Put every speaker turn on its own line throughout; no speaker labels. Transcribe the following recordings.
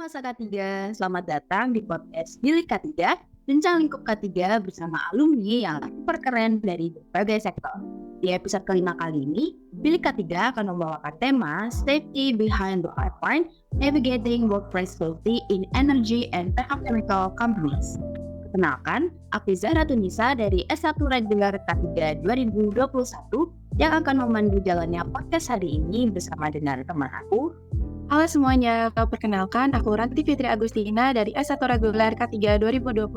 masa K3, selamat datang di podcast Bilik K3, bincang lingkup K3 bersama alumni yang super keren dari berbagai sektor. Di episode kelima kali ini, Bilik K3 akan membawakan tema Safety Behind the Pipeline, Navigating Workplace Safety in Energy and Petrochemical Companies. Perkenalkan, aku Zahra Tunisa dari S1 Regular K3 2021 yang akan memandu jalannya podcast hari ini bersama dengan teman aku.
Halo semuanya, perkenalkan aku Ranti Fitri Agustina dari S1 Reguler K3 2021.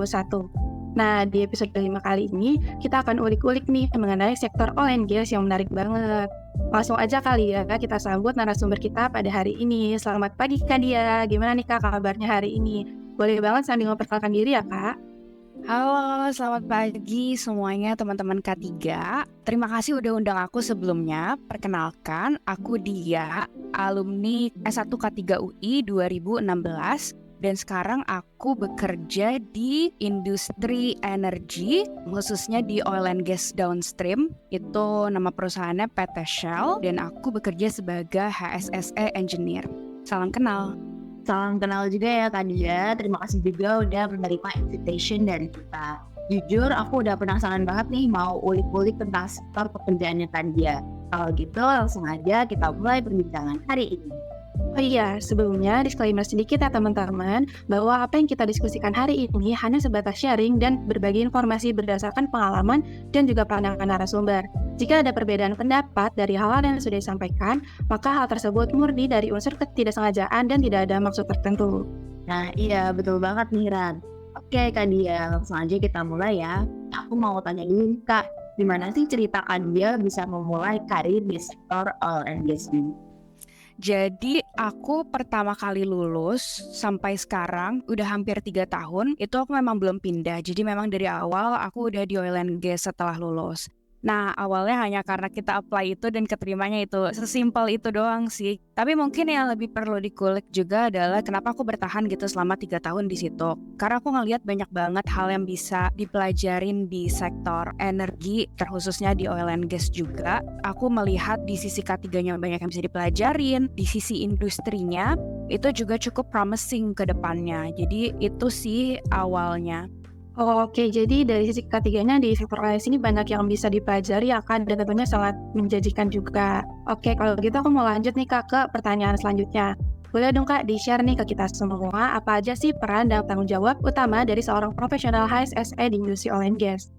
Nah, di episode kelima kali ini, kita akan ulik-ulik nih mengenai sektor oil and gas yang menarik banget. Langsung aja kali ya, kita sambut narasumber kita pada hari ini. Selamat pagi Kak Dia, gimana nih Kak kabarnya hari ini? Boleh banget sambil memperkenalkan diri ya Kak?
Halo, selamat pagi semuanya teman-teman K3. Terima kasih udah undang aku sebelumnya. Perkenalkan, aku Dia, alumni S1 K3 UI 2016. Dan sekarang aku bekerja di industri energi, khususnya di oil and gas downstream. Itu nama perusahaannya PT Shell, dan aku bekerja sebagai HSSE engineer. Salam kenal.
Salam kenal juga ya Kak Dia, terima kasih juga udah menerima invitation dari kita. Jujur aku udah penasaran banget nih mau ulik-ulik tentang sektor pekerjaannya Kak Dia. Kalau gitu langsung aja kita mulai perbincangan hari ini.
Oh iya, sebelumnya disclaimer sedikit ya teman-teman, bahwa apa yang kita diskusikan hari ini hanya sebatas sharing dan berbagi informasi berdasarkan pengalaman dan juga pandangan narasumber. Jika ada perbedaan pendapat dari hal-hal yang sudah disampaikan, maka hal tersebut murni dari unsur ketidaksengajaan dan tidak ada maksud tertentu.
Nah iya betul banget nih Ran. Oke Kak Dia, langsung aja kita mulai ya. Aku mau tanya dulu nih, Kak, gimana sih cerita Kak Dia bisa memulai karir di sektor oil and gas ini?
Jadi aku pertama kali lulus sampai sekarang udah hampir 3 tahun, itu aku memang belum pindah. Jadi memang dari awal aku udah di oil and gas setelah lulus. Nah, awalnya hanya karena kita apply itu dan keterimanya itu. Sesimpel itu doang sih. Tapi mungkin yang lebih perlu dikulik juga adalah kenapa aku bertahan gitu selama 3 tahun di situ. Karena aku ngelihat banyak banget hal yang bisa dipelajarin di sektor energi, terkhususnya di oil and gas juga. Aku melihat di sisi ketiganya banyak yang bisa dipelajarin, di sisi industrinya itu juga cukup promising ke depannya. Jadi itu sih awalnya.
Oke, jadi dari sisi ketiganya di sektor oil ini banyak yang bisa dipelajari ya Kak, dan tentunya sangat menjanjikan juga. Oke, kalau gitu aku mau lanjut nih Kak ke pertanyaan selanjutnya. Boleh dong Kak di-share nih ke kita semua apa aja sih peran dan tanggung jawab utama dari seorang profesional HSSE di industri oil and gas?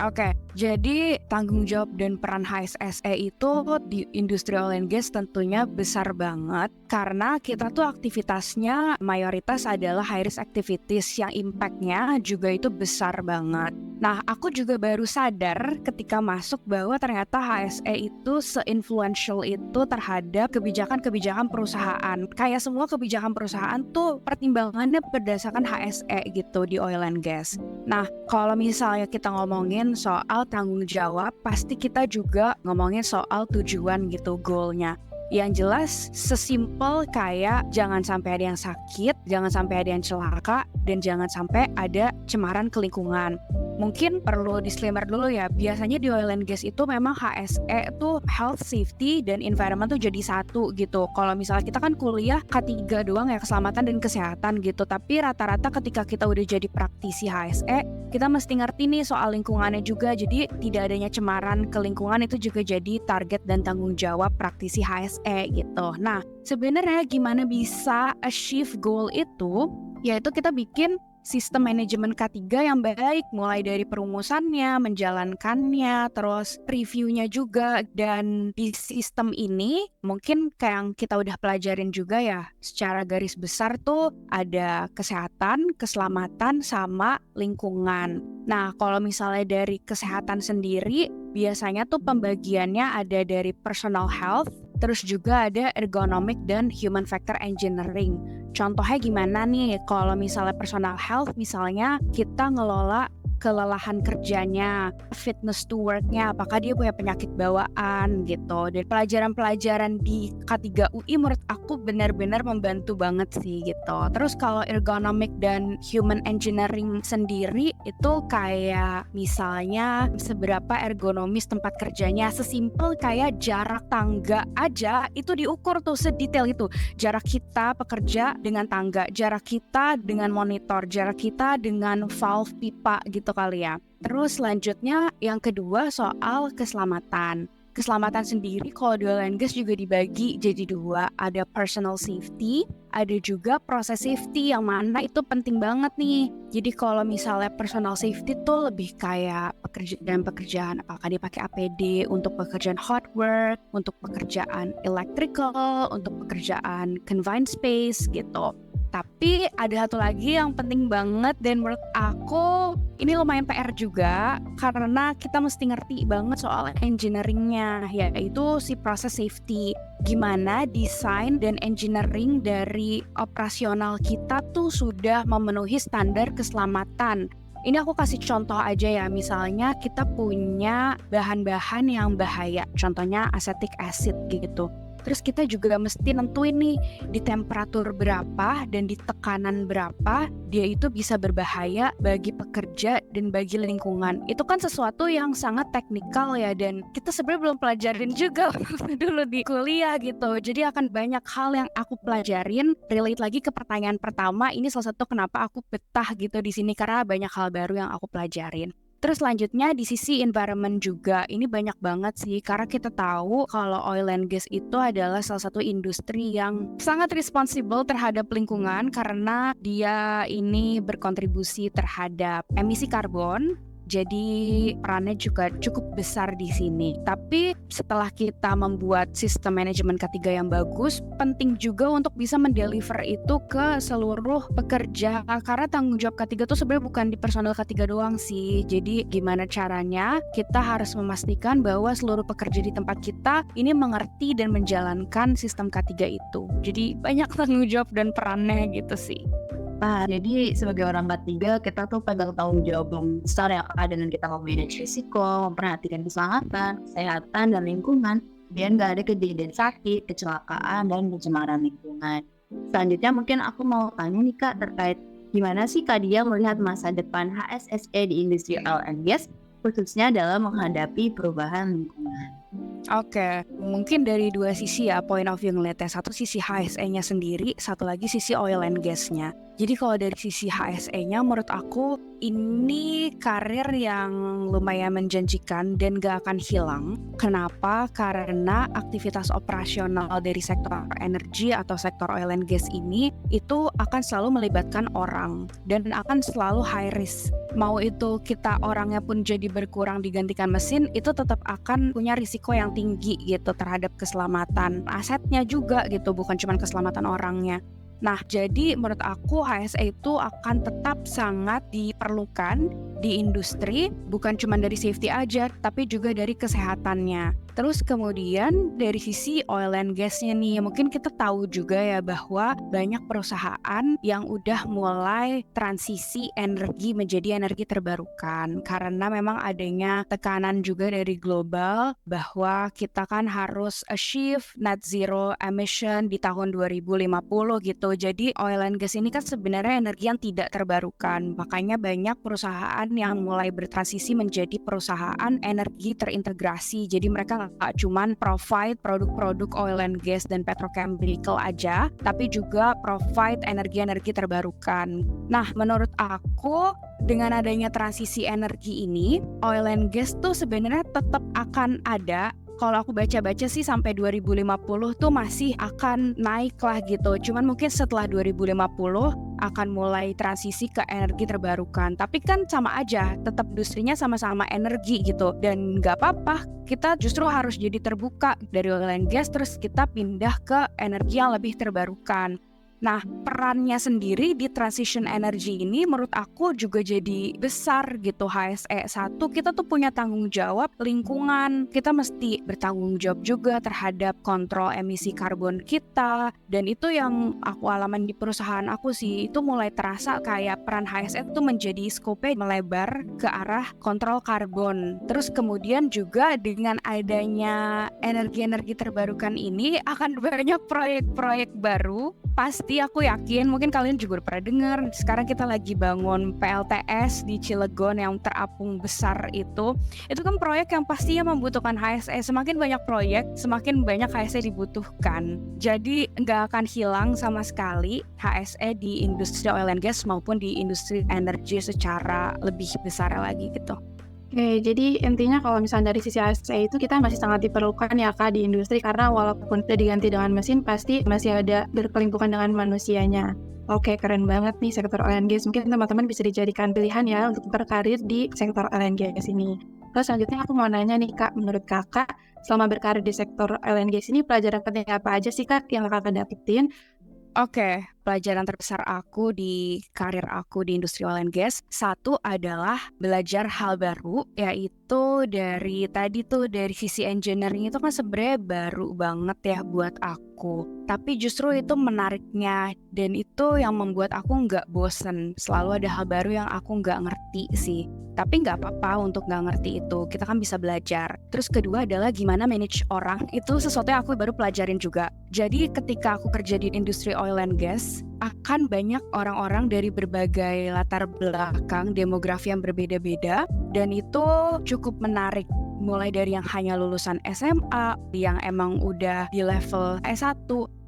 Oke, jadi tanggung jawab dan peran HSSE itu di industri oil and gas tentunya besar banget karena kita tuh aktivitasnya mayoritas adalah high risk activities yang impactnya juga itu besar banget. Nah, aku juga baru sadar ketika masuk bahwa ternyata HSE itu se-influential itu terhadap kebijakan-kebijakan perusahaan. Kayak semua kebijakan perusahaan tuh pertimbangannya berdasarkan HSE gitu di oil and gas. Nah, kalau misalnya kita ngomongin soal tanggung jawab, pasti kita juga ngomongin soal tujuan gitu, goalnya. Yang jelas sesimpel kayak jangan sampai ada yang sakit, jangan sampai ada yang celaka, dan jangan sampai ada cemaran ke lingkungan. Mungkin perlu disclaimer dulu ya, biasanya di oil and gas itu memang HSE itu health, safety, dan environment tuh jadi satu gitu. Kalau misalnya kita kan kuliah K3 doang ya, keselamatan dan kesehatan gitu. Tapi rata-rata ketika kita udah jadi praktisi HSE, kita mesti ngerti nih soal lingkungannya juga. Jadi tidak adanya cemaran ke lingkungan itu juga jadi target dan tanggung jawab praktisi HSE gitu. Nah, sebenarnya gimana bisa achieve goal itu? Yaitu kita bikin sistem manajemen K3 yang baik, mulai dari perumusannya, menjalankannya, terus reviewnya juga. Dan di sistem ini mungkin kayak yang kita udah pelajarin juga ya, secara garis besar tuh ada kesehatan, keselamatan, sama lingkungan. Nah, kalau misalnya dari kesehatan sendiri, biasanya tuh pembagiannya ada dari personal health, terus juga ada ergonomic dan human factor engineering. Contohnya gimana nih, kalau misalnya personal health, misalnya kita ngelola kelelahan kerjanya, fitness to work-nya, apakah dia punya penyakit bawaan gitu. Dan pelajaran-pelajaran di K3 UI menurut aku benar-benar membantu banget sih gitu. Terus kalau ergonomic dan human engineering sendiri itu kayak misalnya seberapa ergonomis tempat kerjanya, sesimpel kayak jarak tangga aja itu diukur tuh sedetail itu. Jarak kita pekerja dengan tangga, jarak kita dengan monitor, jarak kita dengan valve pipa gitu kali ya. Terus selanjutnya yang kedua soal keselamatan. Keselamatan sendiri kalau di oil and gas juga dibagi jadi dua, ada personal safety, ada juga proses safety yang mana itu penting banget nih. Jadi kalau misalnya personal safety tuh lebih kayak pekerjaan apakah dia pakai APD untuk pekerjaan hot work, untuk pekerjaan electrical, untuk pekerjaan confined space gitu. Tapi ada satu lagi yang penting banget dan menurut aku ini lumayan PR juga karena kita mesti ngerti banget soal engineeringnya, yaitu si proses safety. Gimana desain dan engineering dari operasional kita tuh sudah memenuhi standar keselamatan. Ini aku kasih contoh aja ya, misalnya kita punya bahan-bahan yang bahaya, contohnya acetic acid gitu. Terus kita juga mesti nentuin nih di temperatur berapa dan di tekanan berapa dia itu bisa berbahaya bagi pekerja dan bagi lingkungan. Itu kan sesuatu yang sangat teknikal ya, dan kita sebenarnya belum pelajarin juga dulu di kuliah gitu. Jadi akan banyak hal yang aku pelajarin. Relate lagi ke pertanyaan pertama, ini salah satu kenapa aku betah gitu di sini karena banyak hal baru yang aku pelajarin. Terus selanjutnya di sisi environment juga, ini banyak banget sih karena kita tahu kalau oil and gas itu adalah salah satu industri yang sangat responsible terhadap lingkungan karena dia ini berkontribusi terhadap emisi karbon. Jadi perannya juga cukup besar di sini. Tapi setelah kita membuat sistem manajemen K3 yang bagus, penting juga untuk bisa mendeliver itu ke seluruh pekerja. Karena tanggung jawab K3 itu sebenarnya bukan di personel K3 doang sih. Jadi gimana caranya kita harus memastikan bahwa seluruh pekerja di tempat kita ini mengerti dan menjalankan sistem K3 itu. Jadi banyak tanggung jawab dan perannya gitu sih.
Nah, jadi sebagai orang K3 kita tuh pegang tanggung jawab yang besar ya Kak, dengan kita memanage risiko, memperhatikan keselamatan, kesehatan, dan lingkungan biar nggak ada kejadian sakit, kecelakaan, dan pencemaran lingkungan. Selanjutnya mungkin aku mau tanya nih Kak terkait gimana sih Kak Dia melihat masa depan HSSE di industri oil and gas khususnya dalam menghadapi perubahan lingkungan.
Oke, mungkin dari dua sisi ya point of view ngeliatnya. Satu sisi HSE-nya sendiri, satu lagi sisi oil and gas-nya. Jadi kalau dari sisi HSE-nya menurut aku ini karir yang lumayan menjanjikan dan gak akan hilang. Kenapa? Karena aktivitas operasional dari sektor energi atau sektor oil and gas ini itu akan selalu melibatkan orang dan akan selalu high risk. Mau itu kita orangnya pun jadi berkurang digantikan mesin, itu tetap akan punya risiko yang tinggi gitu terhadap keselamatan asetnya juga gitu, bukan cuma keselamatan orangnya. Nah, jadi menurut aku HSE itu akan tetap sangat diperlukan di industri, bukan cuma dari safety aja, tapi juga dari kesehatannya. Terus kemudian dari sisi oil and gas-nya nih, mungkin kita tahu juga ya bahwa banyak perusahaan yang udah mulai transisi energi menjadi energi terbarukan karena memang adanya tekanan juga dari global bahwa kita kan harus achieve net zero emission di tahun 2050 gitu. Jadi oil and gas ini kan sebenarnya energi yang tidak terbarukan. Makanya banyak perusahaan yang mulai bertransisi menjadi perusahaan energi terintegrasi. Jadi mereka nggak cuman provide produk-produk oil and gas dan petrochemical aja, tapi juga provide energi-energi terbarukan. Nah, menurut aku dengan adanya transisi energi ini, oil and gas tuh sebenarnya tetap akan ada. Kalau aku baca-baca sih sampai 2050 tuh masih akan naik lah gitu. Cuman mungkin setelah 2050 akan mulai transisi ke energi terbarukan. Tapi kan sama aja, tetap industrinya sama-sama energi gitu. Dan nggak apa-apa, kita justru harus jadi terbuka dari oil and gas terus kita pindah ke energi yang lebih terbarukan. Nah, perannya sendiri di transition energy ini menurut aku juga jadi besar gitu. HSE 1, kita tuh punya tanggung jawab lingkungan. Kita mesti bertanggung jawab juga terhadap kontrol emisi karbon kita. Dan itu yang aku alamin di perusahaan aku sih. Itu mulai terasa kayak peran HSE itu menjadi scope melebar ke arah kontrol karbon. Terus kemudian juga dengan adanya energi-energi terbarukan ini akan banyak proyek-proyek baru. Pasti aku yakin, mungkin kalian juga udah pernah dengar, sekarang kita lagi bangun PLTS di Cilegon yang terapung besar itu kan proyek yang pastinya membutuhkan HSE. Semakin banyak proyek, semakin banyak HSE dibutuhkan. Jadi nggak akan hilang sama sekali HSE di industri oil and gas maupun di industri energi secara lebih besar lagi gitu.
Oke, jadi intinya kalau misalnya dari sisi HSE itu kita masih sangat diperlukan ya Kak di industri, karena walaupun sudah diganti dengan mesin pasti masih ada berkelimpukan dengan manusianya. Oke, keren banget nih sektor oil and gas. Mungkin teman-teman bisa dijadikan pilihan ya untuk berkarir di sektor oil and gas ini. Terus selanjutnya aku mau nanya nih Kak, menurut Kakak selama berkarir di sektor oil and gas ini pelajaran penting apa aja sih Kak yang Kakak dapetin?
Oke, pelajaran terbesar aku di karir aku di industri oil and gas, satu adalah belajar hal baru, yaitu dari sisi engineering itu kan sebenarnya baru banget ya buat aku. Tapi justru itu menariknya dan itu yang membuat aku nggak bosen. Selalu ada hal baru yang aku nggak ngerti sih. Tapi nggak apa-apa untuk nggak ngerti itu, kita kan bisa belajar. Terus kedua adalah gimana manage orang, itu sesuatu yang aku baru pelajarin juga. Jadi ketika aku kerja di industri oil and gas, akan banyak orang-orang dari berbagai latar belakang, demografi yang berbeda-beda, dan itu cukup menarik. Mulai dari yang hanya lulusan SMA, yang emang udah di level S1,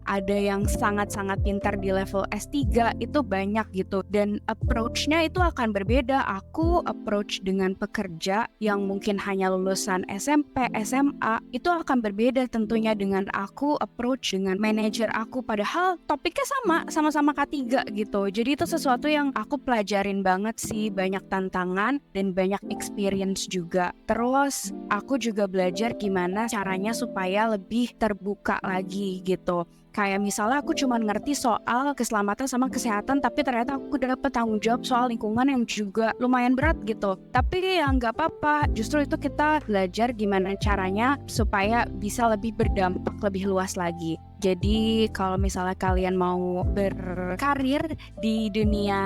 ada yang sangat-sangat pintar di level S3, itu banyak gitu. Dan approach-nya itu akan berbeda. Aku approach dengan pekerja yang mungkin hanya lulusan SMP, SMA, itu akan berbeda tentunya dengan aku approach dengan manajer aku. Padahal topiknya sama-sama K3 gitu. Jadi itu sesuatu yang aku pelajarin banget sih, banyak tantangan dan banyak experience juga. Terus aku juga belajar gimana caranya supaya lebih terbuka lagi gitu. Kayak misalnya aku cuma ngerti soal keselamatan sama kesehatan, tapi ternyata aku dapet tanggung jawab soal lingkungan yang juga lumayan berat gitu. Tapi ya nggak apa-apa, justru itu kita belajar gimana caranya supaya bisa lebih berdampak lebih luas lagi. Jadi kalau misalnya kalian mau berkarir di dunia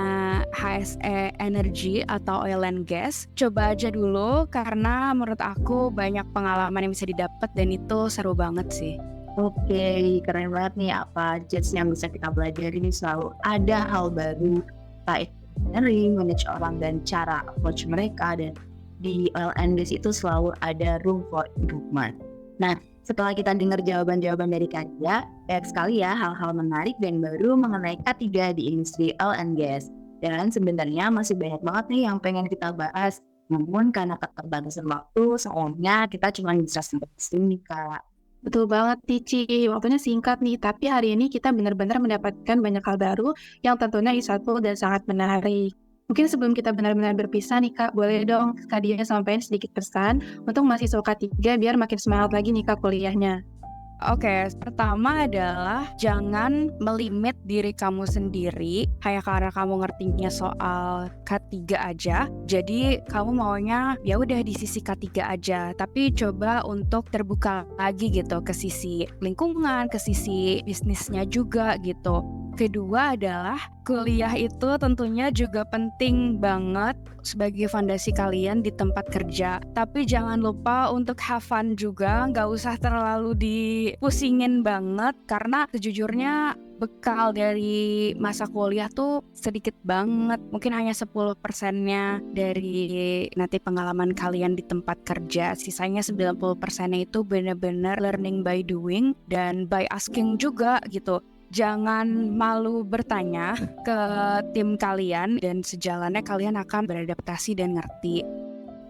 HSE energy atau oil and gas, coba aja dulu karena menurut aku banyak pengalaman yang bisa didapat dan itu seru banget sih.
Oke, keren banget nih apa jets yang bisa kita pelajari. Selalu ada hal baru, baik dari manage orang dan cara approach mereka, dan di oil and gas itu selalu ada room for improvement. Nah, setelah kita dengar jawaban-jawaban dari Katia, banyak sekali ya hal-hal menarik dan baru mengenai K3 di industri oil and gas. Dan sebenarnya masih banyak banget nih yang pengen kita bahas. Namun karena keterbatasan waktu, soalnya kita cuma bisa sampai sini Kak.
Betul banget Cici, waktunya singkat nih, tapi hari ini kita benar-benar mendapatkan banyak hal baru yang tentunya insightful dan sangat menarik. Mungkin sebelum kita benar-benar berpisah nih Kak, boleh dong Kak Dia sampaikan sedikit pesan untuk mahasiswa K3 biar makin semangat lagi nih Kak kuliahnya.
Oke, pertama adalah jangan melimit diri kamu sendiri hanya karena kamu ngertinya soal K3 aja. Jadi kamu maunya ya udah di sisi K3 aja, tapi coba untuk terbuka lagi gitu ke sisi lingkungan, ke sisi bisnisnya juga gitu. Kedua adalah kuliah itu tentunya juga penting banget sebagai fondasi kalian di tempat kerja. Tapi jangan lupa untuk have fun juga, nggak usah terlalu dipusingin banget karena sejujurnya bekal dari masa kuliah tuh sedikit banget. Mungkin hanya 10%-nya dari nanti pengalaman kalian di tempat kerja. Sisanya 90%-nya itu benar-benar learning by doing dan by asking juga gitu. Jangan malu bertanya ke tim kalian dan sejalannya kalian akan beradaptasi dan ngerti.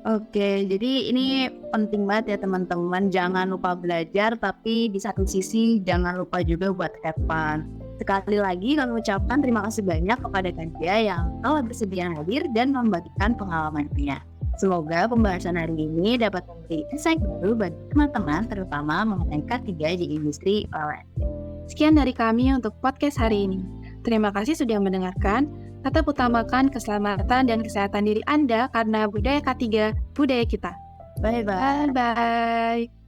Oke, jadi ini penting banget ya teman-teman. Jangan lupa belajar, tapi di satu sisi jangan lupa juga buat have fun. Sekali lagi kami ucapkan terima kasih banyak kepada Katia yang telah bersedia hadir dan membagikan pengalamannya. Semoga pembahasan hari ini dapat memberi insight baru bagi teman-teman, terutama mengenai K3 di industri oil and gas.
Sekian dari kami untuk podcast hari ini. Terima kasih sudah mendengarkan. Tetap utamakan keselamatan dan kesehatan diri Anda karena budaya K3, budaya kita.
Bye-bye.
Bye-bye.